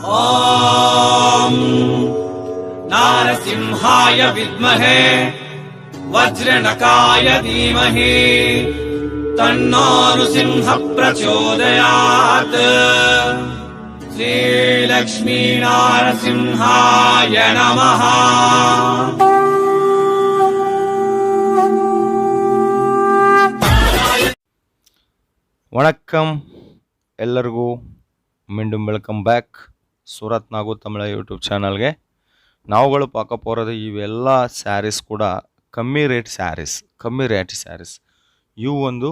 ॐ नारसिंहाय विद्महे वज्रनकाय धीमहि तन्नो नृसिंह प्रचोदयात्। श्रीलक्ष्मी नारसिंहाय नमः। வணக்கம் ಎಲ್ಲರಿಗೂ மீண்டும் வெல்கம் பேக் ಸೂರತ್ ನಾಗು ತಮಿಳ ಯೂಟ್ಯೂಬ್ ಚಾನಲ್ಗೆ. ನಾವುಗಳು பார்க்க போகிறது ಇವೆಲ್ಲ ಸ್ಯಾರೀಸ್ ಕೂಡ ಕಮ್ಮಿ ರೇಟ್ ಸ್ಯಾರೀಸ್ ಇವು ಒಂದು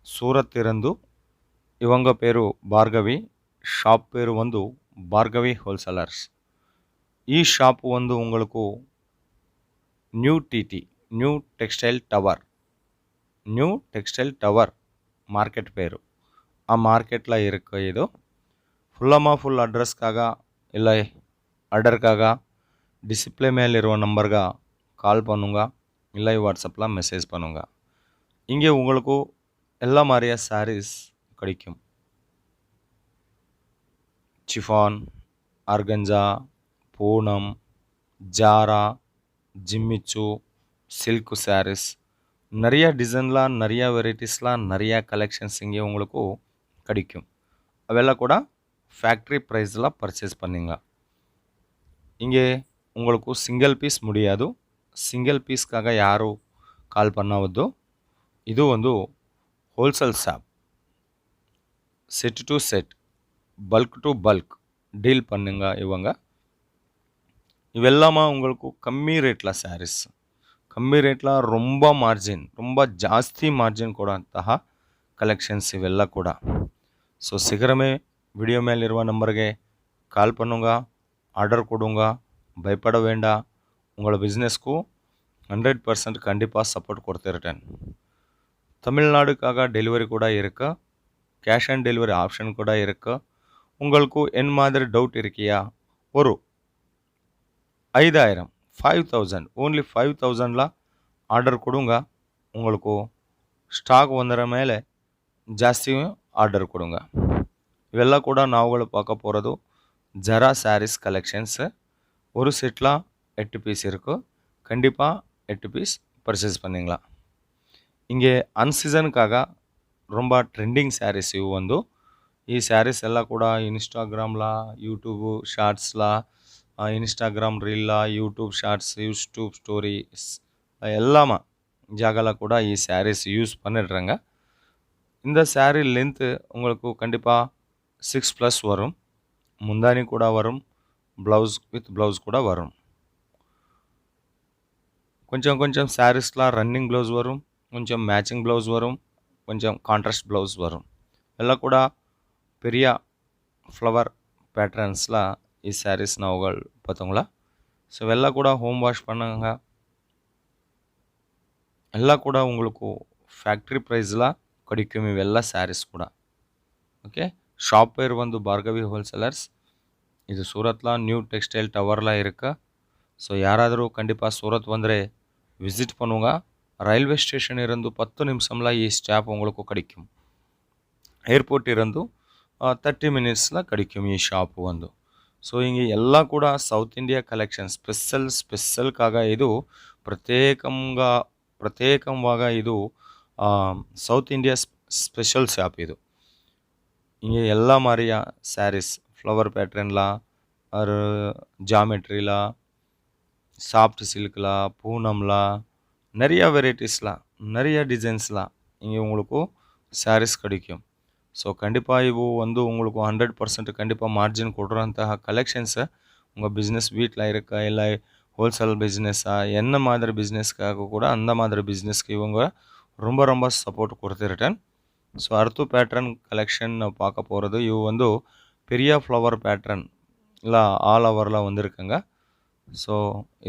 ಸೂರತ್ ಇರಂದು ಇವಂಗ ಪೇರು ಭಾರ್ಗವಿ, ஷாப் பேர் வந்து பார்கவி ஹோல்சேலர்ஸ். ಈ ஷாப் வந்து உங்களுக்கு நியூ டெக்ஸ்டைல் டவர் மார்க்கெட் பேர். ಆ ಮಾರ್ಕೆಟ್ಲ ಇருக்கு. ಇದು ಫುಲ್ ಅಡ್ರೆಸ್ಗಾಗ ಇಲ್ಲ ಆರ್ಡರ್ಗಾಗ டிஸ்பிளே மேலிರುವ நம்பர்கா கால் பண்ணுங்க, இல்லை வாட்ஸ்அப்பில் மெசேஜ் பண்ணுங்க. இங்கே உங்களுக்கு எல்லா மாதிரியா சாரீஸ் கிடைக்கும். சிஃபான், ஆர்கஞ்சா, பூனம், ஜாரா, ஜிம்மிச்சு, சில்க் சாரீஸ், நிறைய டிசைன்லாம், நிறைய வெரைட்டிஸ்லாம், நிறைய கலெக்ஷன்ஸ் இங்கே உங்களுக்கு கிடைக்கும். ಅವೆಲ್ಲ ಕೂಡ ಫ್ಯಾಕ್ಟ್ರಿ ಪ್ರೈಸ್ல ಪರ್ಚೇಸ್ பண்ணிங்க. இங்கே உங்களுக்கு சிங்கிள் பீஸ் முடியாது. சிங்கிள் பீஸ்க்காக யாரும் கால் பண்ணாவದ್ದು. ಇದು ಒಂದು wholesale shop. Set to set, bulk to bulk deal பண்ணுங்க இவங்க. ಇವೆಲ್ಲமா உங்களுக்கு ಕಮ್ಮಿ ರೇಟ್ಲ ಸ್ಯಾರೀಸ್, ಕಮ್ಮಿ ರೇಟ್ಲ ரொம்ப ಜಾಸ್ತಿ ಮಾರ್ಜಿನ್ ಕೊಡುವಂತಹ ಕಲೆಕ್ಷನ್ಸ್ ಇವೆಲ್ಲ ಕೂಡ. ஸோ சீக்கிரமே வீடியோ மேலிರುವ நம்பருக்கு கால் பண்ணுங்க, ஆர்டர் கொடுங்க. பயப்பட வேண்டாம். உங்களோட பிஸ்னஸ்க்கு 100% கண்டிப்பாக சப்போர்ட் கொடுத்துருட்டேன். தமிழ்நாடுக்காக டெலிவரி கூட இருக்குது. கேஷ் ஆன் டெலிவரி ஆப்ஷன் கூட இருக்குது. உங்களுக்கு என் மாதிரி டவுட் இருக்கியா? ஒரு 5000 ஓன்லி 5000ல ஆர்டர் கொடுங்க. உங்களுக்கு ಸ್ಟಾಕ್ ಒಂದರ ಮೇಲೆ ಜಾಸ್ತಿಯೂ ಆರ್ಡರ್ ಕೊಡುಂಗ. ಇವೆಲ್ಲ ಕೂಡ ನಾವುಗಳು பார்க்க போகிறது ஜரா சாரீஸ் கலெக்ஷன்ஸ். ஒரு செட்டில் 8 பீஸ் இருக்குது. கண்டிப்பாக 8 பீஸ் பர்ச்சேஸ் பண்ணிங்களா. இங்கே ಅನ್ಸೀಸನ್ಕಾಗ ரொம்ப ಟ್ರೆಂಡಿಂಗ್ ಸ್ಯಾರೀಸ್ ಇವು ಒಂದು. ಈ ಸ್ಯಾರೀಸ್ ಎಲ್ಲ ಕೂಡ ಇನ್ಸ್ಟಾಗ್ರಾಮ್ಲ, ಯೂಟ್ಯೂಬ್ ಶಾರ್ಟ್ಸ್ಲ, ಇನ್ಸ್ಟಾಗ್ರಾಮ್ ರೀಲ್ಲ, யூடியூப் ஷார்ட்ஸ், யூடியூப் ஸ்டோரிஸ் எல்லாமா ஜாகல கூட ಈ ಸ್ಯಾರೀஸ் யூஸ் பண்ணிடுறாங்க. இந்த சாரீ லென்த்து உங்களுக்கு கண்டிப்பாக 6+ வரும். முந்தானி கூட வரும், ப்ளவுஸ் கூட வரும். கொஞ்சம் சாரீஸ்லாம் ரன்னிங் ப்ளவுஸ் வரும், கொஞ்சம் மேட்சிங் ப்ளவுஸ் வரும், கொஞ்சம் கான்ட்ராஸ்ட் ப்ளவுஸ் வரும். எல்லாம் கூட பெரிய ஃப்ளவர் பேட்டர்ன்ஸில் ಈ ಸ್ಯಾರೀಸ್ ನಾವುಗಳು பார்த்தோங்களா. ஸோ ಎಲ್ಲ ಕೂಡ ஹோம் வாஷ் பண்ணுங்க. ಎಲ್ಲ ಕೂಡ உங்களுக்கு ಫ್ಯಾಕ್ಟ್ರಿ ಪ್ರೈಸ್ಲ கிடைக்கும் ಇವೆಲ್ಲ ಸ್ಯಾರೀಸ್ ಕೂಡ. ಓಕೆ, ஷாப் பேர் வந்து பார்கவி ஹோல்சேலர்ஸ். இது சூரத்ல நியூ டெக்ஸ்டைல் டவர்ல இருக்கு. ஸோ யாராದರೂ கண்டிப்பாக சூரத் ಬಂದರೆ ವಿಸಿಟ್ பண்ணுங்க. ರೈಲ್ವೆ ಸ್ಟೇಷನ್ ಇರಂದು 10 ನಿಮಿಷம்ல ಈ ಸ್ಟಾಪ್ உங்களுக்கு கிடைக்கும். ಏರ್ಪೋರ್ಟ್ ಇರಂದು 30 ಮಿನಿಟ್ಸ್ಲ கிடைக்கும் ಈ ಶಾಪ್ ಒಂದು. ಸೊ ಹಿಂಗೆ ಎಲ್ಲ ಕೂಡ ಸೌತ್ ಇಂಡಿಯಾ ಕಲೆಕ್ಷನ್ ಸ್ಪೆಷಲ್ಕಾಗ ಇದು ಪ್ರತ್ಯೇಕವಾಗ ಇದು ಸೌತ್ ಇಂಡಿಯಾ ಸ್ಪೆಷಲ್ ಶಾಪ್ ಇದು. இங்கே எல்லா மாதிரியா சாரீஸ், ஃப்ளவர் பேட்டர்ன்ல, ஒரு ஜாமெட்ரில, சாஃப்ட் சில்க்ல, பூனம்ல, நிறைய வெரைட்டிஸ்லாம், நிறைய டிசைன்ஸ்லாம் இங்கே உங்களுக்கு சாரீஸ் கிடைக்கும். ஸோ கண்டிப்பாக இವು வந்து உங்களுக்கு 100% கண்டிப்பாக மார்ஜின் கொடுறಂತಹ கலெக்ஷன்ஸை உங்கள் பிஸ்னஸ் வீட்டில் இருக்க, இல்லை ஹோல்சேல் பிஸ்னஸா, என்ன மாதிரி பிஸ்னஸ்க்காக கூட அந்த மாதிரி பிஸ்னஸ்க்கு இவங்க ரொம்ப சப்போர்ட் கொடுத்துருட்டேன். ஸோ அடுத்த பேட்டர்ன் கலெக்ஷன் பார்க்க போகிறது. இவு வந்து பெரிய ஃப்ளவர் பேட்டர்ன் இல்லை ஆல் ஓவரில் வந்திருக்குங்க. ஸோ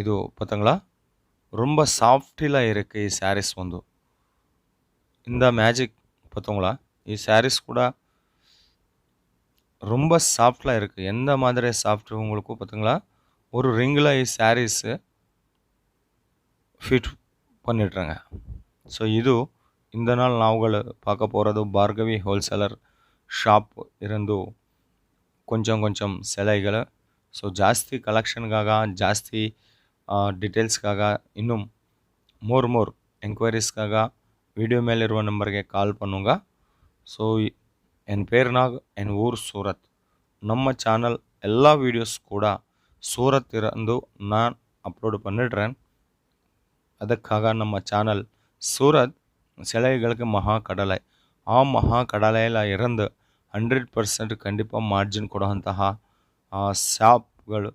இது பார்த்தங்களா, ரொம்ப சாஃப்டில் இருக்குது ಈ ಸ್ಯಾರೀಸ್ ಒಂದು. இந்த மேஜிக் பார்த்தங்களா, ಈ ಸ್ಯಾರೀஸ் கூட ரொம்ப சாஃப்டில் இருக்குது. எந்த மாதிரி சாஃப்ட் உங்களுக்கு பார்த்தங்களா, ஒரு ரிங்கில் ಈ ಸ್ಯಾರೀஸு ஃபிட் பண்ணிடுறாங்க. ஸோ இது இந்த நாள் நாವುಗಳು பார்க்க போகிறது பார்கவி ஹோல்சேலர் ஷாப் இருந்து கொஞ்சம் கொஞ்சம் சிலைகள். ஸோ ಜಾಸ್ತಿ ಕಲೆಕ್ಷನ್‌ಗಾಗ, ಜಾಸ್ತಿ ಡೀಟೇಲ್ಸ್‌ಗಾಗ, ಇನ್ನೂ ಮೋರ್ ಎಂಕ್ವೈರೀಸ್‌ಗಾಗ வீடியோ மேலிರುವ நம்பருக்கு கால் பண்ணுங்க. ஸோ என் பேர் நாக், என் ஊர் சூரத். நம்ம சேனல் எல்லா வீடியோஸ் கூட சூரத் இருந்து நான் அப்லோடு பண்ணிடுறேன். ಅದಕ್ಕಾಗ ನಮ್ಮ ಚಾನಲ್ ಸೂರತ್ சிலைகளுக்கு மகா கடலை. ಆ ಮಹಾ ಕಡಲೆಯಲ್ಲಿ ಇರಂದು 100% கண்டிப்பாக மார்ஜின் ಕೊಡುವಂತಹ ஷாப்கள்,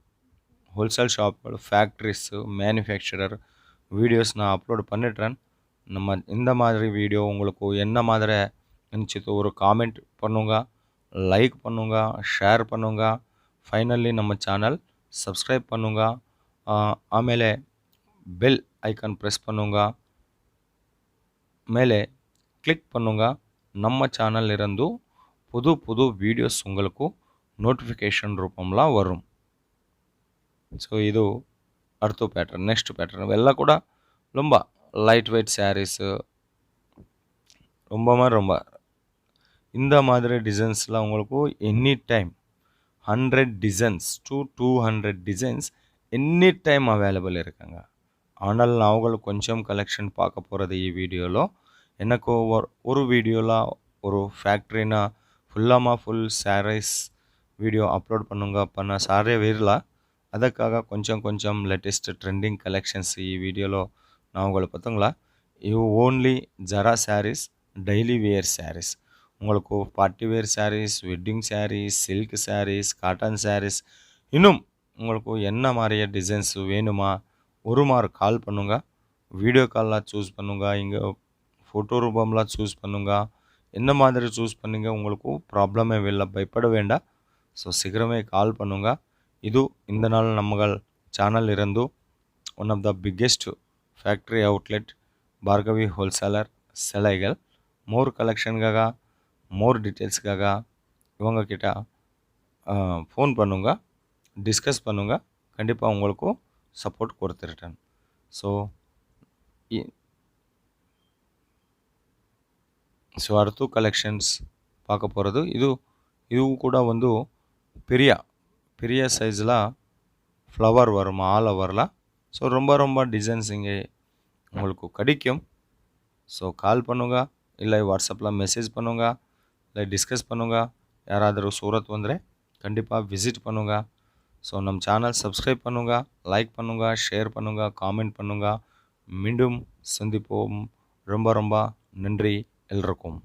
ஹோல்சேல் ஷாப்கள், ஃபேக்ட்ரிஸு, மேனுஃபேக்சரர் வீடியோஸ் நான் அப்லோடு பண்ணிடுறேன். நம்ம இந்த மாதிரி வீடியோ உங்களுக்கு என்ன மாதிரி இருந்துச்சு ஒரு காமெண்ட் பண்ணுங்க, லைக் பண்ணுங்க, ஷேர் பண்ணுங்க. ಫೈನಲಿ ನಮ್ಮ ಚಾನಲ್ ಸಬ್ಸ್ಕ್ರೈಬ್ பண்ணுங்க. ಆಮೇಲೆ பெல் ஐக்கான் ப்ரெஸ் பண்ணுங்க, மேலே கிளிக் பண்ணுங்க. நம்ம சேனல் இருந்து புது புது வீடியோஸ் உங்களுக்கு நோಟಿಫಿಕೇಶನ್ ರೂಪಂలో வரும். ಸೊ ಇದು ಅರ್ಥ ಪ್ಯಾಟರ್ನ್. ನೆಕ್ಸ್ಟ್ ಪ್ಯಾಟರ್ನ್ ಇವೆಲ್ಲ ಕೂಡ ரொம்ப லைட் வெயிட் சாரீஸு, ரொம்ப இந்த மாதிரி டிசைன்ஸ்லாம் உங்களுக்கு any time 100 designs to 200 designs any time available இருக்குங்க. ஆனால் நாங்கள் கொஞ்சம் கலெக்ஷன் பார்க்க போகிறது ಈ வீடியோவில். எனக்கு ஒரு வீடியோவில் ஒரு ஃபேக்ட்ரினா ஃபுல் சாரீஸ் வீடியோ அப்லோட் பண்ண சாரே ಇರಲ್ಲ. ಅದಕ್ಕಾಗ கொஞ்சம் ಲೇಟೆಸ್ಟ್ ಟ್ರೆಂಡಿಂಗ್ ಕಲೆಕ್ಷನ್ಸ್ ಈ வீடியோவில் நான் உங்களுக்கு பார்த்தங்களா. ಇವು ಓನ್ಲಿ ಜರಾ ಸ್ಯಾರೀಸ್, ಡೈಲಿ ವೇರ್ ಸ್ಯಾರೀಸ್. உங்களுக்கு party wear saris, wedding saris, silk saris, cotton saris, இன்னும் உங்களுக்கு என்ன மாதிரிய டிசைன்ஸ் வேணுமா ஒரு மாறு கால் பண்ணுங்க. வீடியோ கால்லாம் சூஸ் பண்ணுங்க, இங்கே ஃபோட்டோ ரூபம்லாம் சூஸ் பண்ணுங்க. என்ன மாதிரி சூஸ் பண்ணுங்க, உங்களுக்கு ப்ராப்ளமே இல்லை, பயப்பட வேண்டாம். ஸோ சீக்கிரமே கால் பண்ணுங்க. ಇದು இந்த நாள் நம்ம சேனல் இருந்து one of the biggest factory outlet Bhargavi wholesaler சிலைகள். மோர் கலெக்ஷனுக்காக, மோர் டீட்டெயில்ஸ்க்காக இவங்க கிட்ட ஃபோன் பண்ணுங்க, டிஸ்கஸ் பண்ணுங்க. கண்டிப்பாக உங்களுக்கு சப்போர்ட் கொடுத்துருட்டேன். ஸோ அடுத்து கலெக்ஷன்ஸ் பார்க்க போகிறது இது கூட வந்து பெரிய சைஸில் ஃப்ளவர் வரும், ஆல் ஓவரில். ஸோ ரொம்ப டிசைன்ஸ் இங்கே உங்களுக்கு கிடைக்கும். ஸோ கால் பண்ணுங்க, இல்லை வாட்ஸ்அப்பில் மெசேஜ் பண்ணுங்க, இல்லை டிஸ்கஸ் பண்ணுங்க. யாராದರೂ சூரத் வந்தே கண்டிப்பாக விசிட் பண்ணுங்க. ஸோ நம்ம சேனல் சப்ஸ்கிரைப் பண்ணுங்க, லைக் பண்ணுங்க, ஷேர் பண்ணுங்க, காமெண்ட் பண்ணுங்க. மீண்டும் சந்திப்போம். ரொம்ப நன்றி எல்லோருக்கும்.